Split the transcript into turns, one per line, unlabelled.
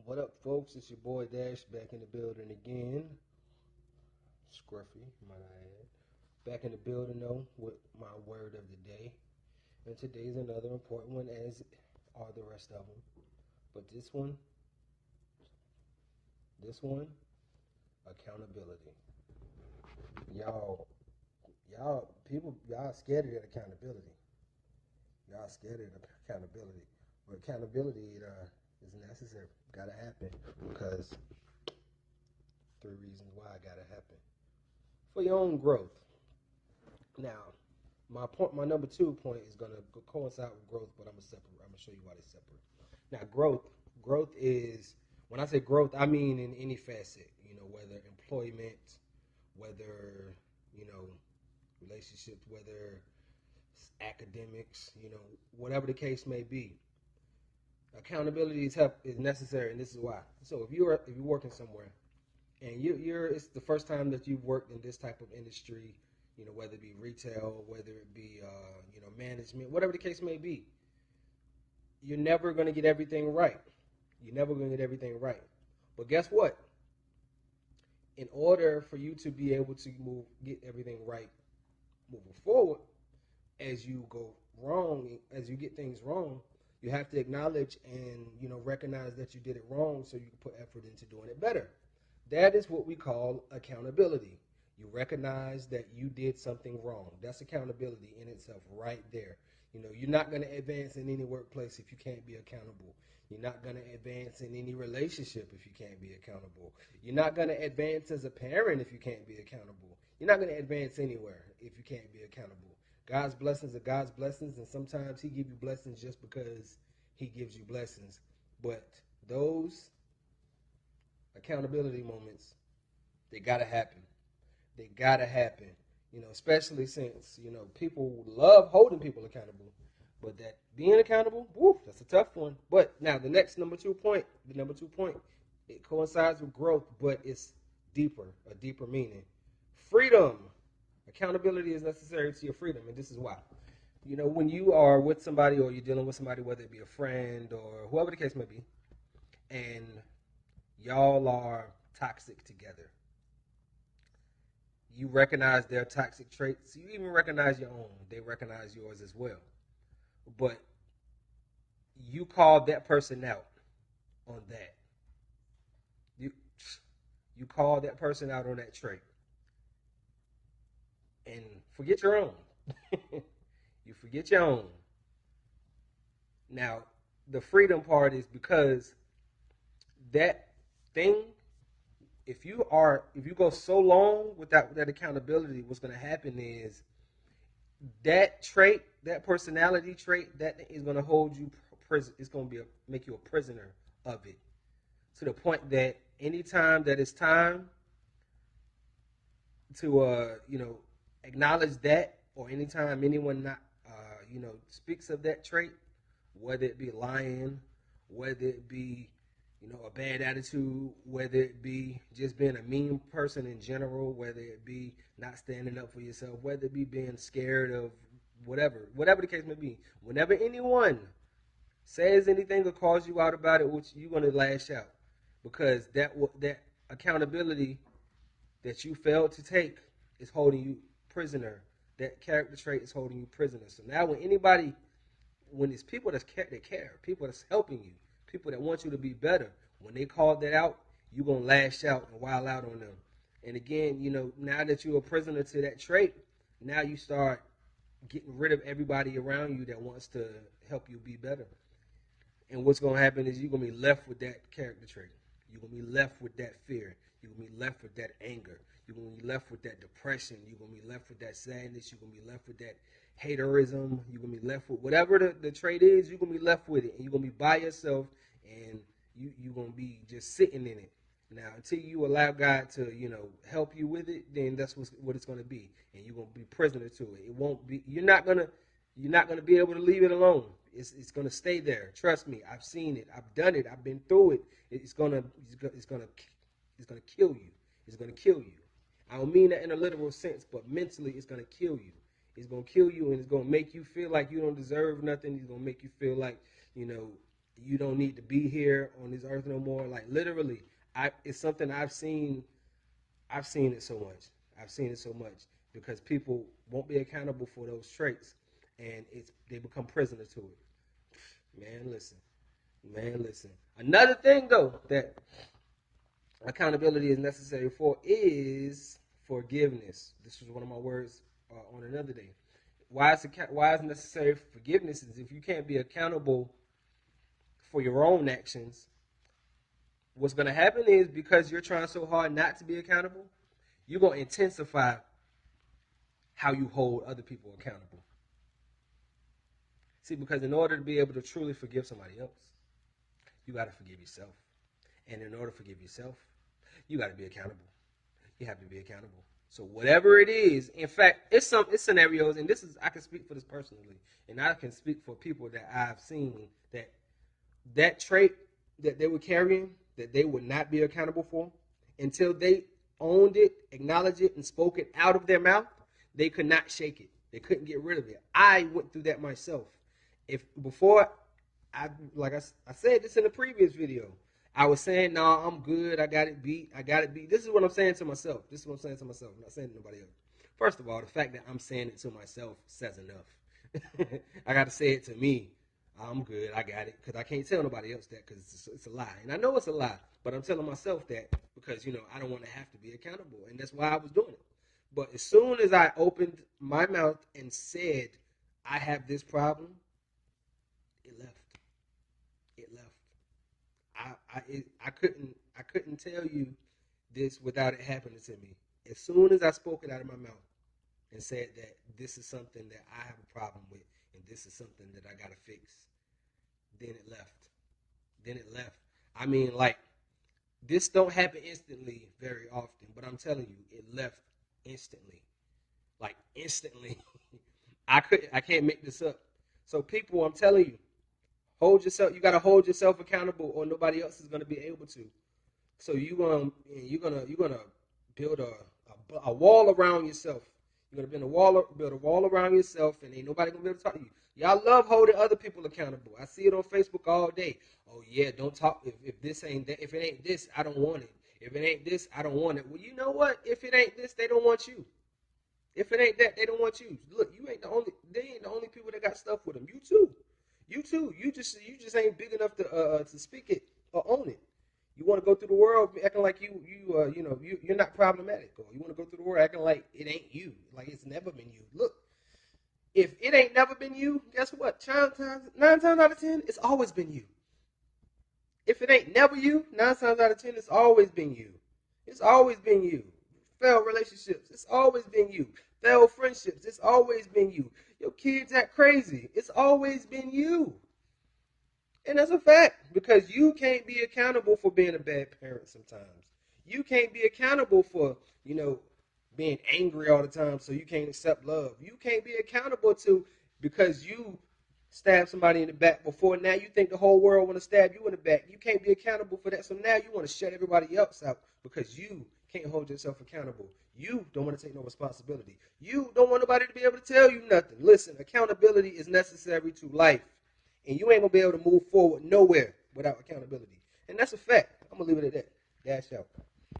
What up, folks? It's your boy Dash back in the building again. Scruffy, might I add. Back in the building, though, with my word of the day. And today's another important one, as are the rest of them. But this one, accountability. Y'all, y'all scared of that accountability. Y'all scared of accountability. But accountability is necessary. Gotta happen because three reasons why it gotta happen for your own growth. Now, my number 2 point is gonna coincide with growth, but I'm gonna show you why they're separate. Now, growth is when I say growth, I mean in any facet. Whether employment, whether relationships, whether it's academics, whatever the case may be. Accountability is necessary, and this is why. So if you're working somewhere and it's the first time that you've worked in this type of industry, whether it be retail, whether it be management, whatever the case may be, you're never going to get everything right. You're never going to get everything right. But guess what? In order for you to be able to get everything right moving forward, as you go wrong, as you get things wrong, you have to acknowledge and recognize that you did it wrong, so you can put effort into doing it better. That is what we call accountability. You recognize that you did something wrong. That's accountability in itself, right there. You're not going to advance in any workplace if you can't be accountable. You're not going to advance in any relationship if you can't be accountable. You're not going to advance as a parent if you can't be accountable. You're not going to advance anywhere if you can't be accountable. God's blessings are God's blessings, and sometimes He gives you blessings just because He gives you blessings. But those accountability moments, they gotta happen. They gotta happen. Especially since people love holding people accountable, but that being accountable, woo, that's a tough one. But now the number 2 point, it coincides with growth, but it's a deeper meaning. Freedom. Accountability is necessary to your freedom, and this is why. When you are with somebody or you're dealing with somebody, whether it be a friend or whoever the case may be, and y'all are toxic together, you recognize their toxic traits. You even recognize your own. They recognize yours as well. But you call that person out on that. You call that person out on that trait. And forget your own. You forget your own. Now, the freedom part is because that thing, if you go so long without that accountability, what's going to happen is that trait, that personality trait, that is going to hold you prison. It's going to make you a prisoner of it, to the point that anytime that it's time to acknowledge that, or anytime anyone not speaks of that trait, whether it be lying, whether it be a bad attitude, whether it be just being a mean person in general, whether it be not standing up for yourself, whether it be being scared of whatever the case may be. Whenever anyone says anything or calls you out about it, which you're going to lash out, because that accountability that you failed to take is holding you prisoner. That character trait is holding you prisoner. So now when it's people that care, people that's helping you, people that want you to be better, when they call that out, you're going to lash out and wild out on them. And again, now that you're a prisoner to that trait, now you start getting rid of everybody around you that wants to help you be better. And what's going to happen is you're going to be left with that character trait. You're going to be left with that fear. You're going to be left with that anger. You're going to be left with that depression. You're going to be left with that sadness. You're going to be left with that haterism. You're going to be left with whatever the trait is, you're going to be left with it. And you're going to be by yourself, and you're going to be just sitting in it. Now, until you allow God to, help you with it, then that's what it's going to be. And you're going to be prisoner to it. It won't be, you're not going to be able to leave it alone. It's going to stay there. Trust me. I've seen it. I've done it. I've been through it. It's going to kill you. It's going to kill you. I don't mean that in a literal sense, but mentally it's going to kill you. It's going to kill you, and it's going to make you feel like you don't deserve nothing. It's going to make you feel like, you don't need to be here on this earth no more. Like literally, it's something I've seen. I've seen it so much. I've seen it so much because people won't be accountable for those traits, and they become prisoners to it. Man, listen. Man, listen. Another thing though that accountability is necessary for is forgiveness. This was one of my words on another day. Why is necessary forgiveness is if you can't be accountable for your own actions, what's going to happen is because you're trying so hard not to be accountable, you're going to intensify how you hold other people accountable. See, because in order to be able to truly forgive somebody else, you got to forgive yourself. And in order to forgive yourself, you got to be accountable. You have to be accountable. So whatever it is, in fact, it's scenarios, and I can speak for this personally, and I can speak for people that I've seen that trait that they were carrying, that they would not be accountable for, until they owned it, acknowledged it, and spoke it out of their mouth, they could not shake it. They couldn't get rid of it. I went through that myself. I said this in a previous video. I was saying, no, I'm good. I got it beat. This is what I'm saying to myself. I'm not saying to nobody else. First of all, the fact that I'm saying it to myself says enough. I got to say it to me. I'm good. I got it. Because I can't tell nobody else that because it's a lie. And I know it's a lie. But I'm telling myself that because, I don't want to have to be accountable. And that's why I was doing it. But as soon as I opened my mouth and said, I have this problem, it left. It left. I couldn't tell you this without it happening to me. As soon as I spoke it out of my mouth and said that this is something that I have a problem with and this is something that I gotta fix, then it left. I mean, like, this don't happen instantly very often, but I'm telling you, it left instantly. Like instantly. I can't make this up. So people, I'm telling you, you gotta hold yourself accountable or nobody else is gonna be able to. So you're gonna build a wall around yourself. You're gonna build a wall around yourself, and ain't nobody gonna be able to talk to you. Y'all love holding other people accountable. I see it on Facebook all day. Oh yeah, don't talk if this ain't that. If it ain't this, I don't want it. If it ain't this, I don't want it. Well, you know what? If it ain't this, they don't want you. If it ain't that, they don't want you. Look, they ain't the only people that got stuff with them. You too. You just ain't big enough to speak it or own it. You want to go through the world acting like you're not problematic, or you want to go through the world acting like it ain't you, like it's never been you. Look, if it ain't never been you, guess what? 9 times out of 10, it's always been you. If it ain't never you, 9 times out of 10, it's always been you. It's always been you. Failed relationships, it's always been you. Failed friendships, it's always been you. Your kids act crazy, it's always been you. And that's a fact, because you can't be accountable for being a bad parent sometimes. You can't be accountable for, being angry all the time so you can't accept love. You can't be accountable because you stabbed somebody in the back before. Now you think the whole world want to stab you in the back. You can't be accountable for that. So now you want to shut everybody else out because you can't hold yourself accountable. You don't want to take no responsibility. You don't want nobody to be able to tell you nothing. Listen, accountability is necessary to life. And you ain't going to be able to move forward nowhere without accountability. And that's a fact. I'm going to leave it at that. Dash out.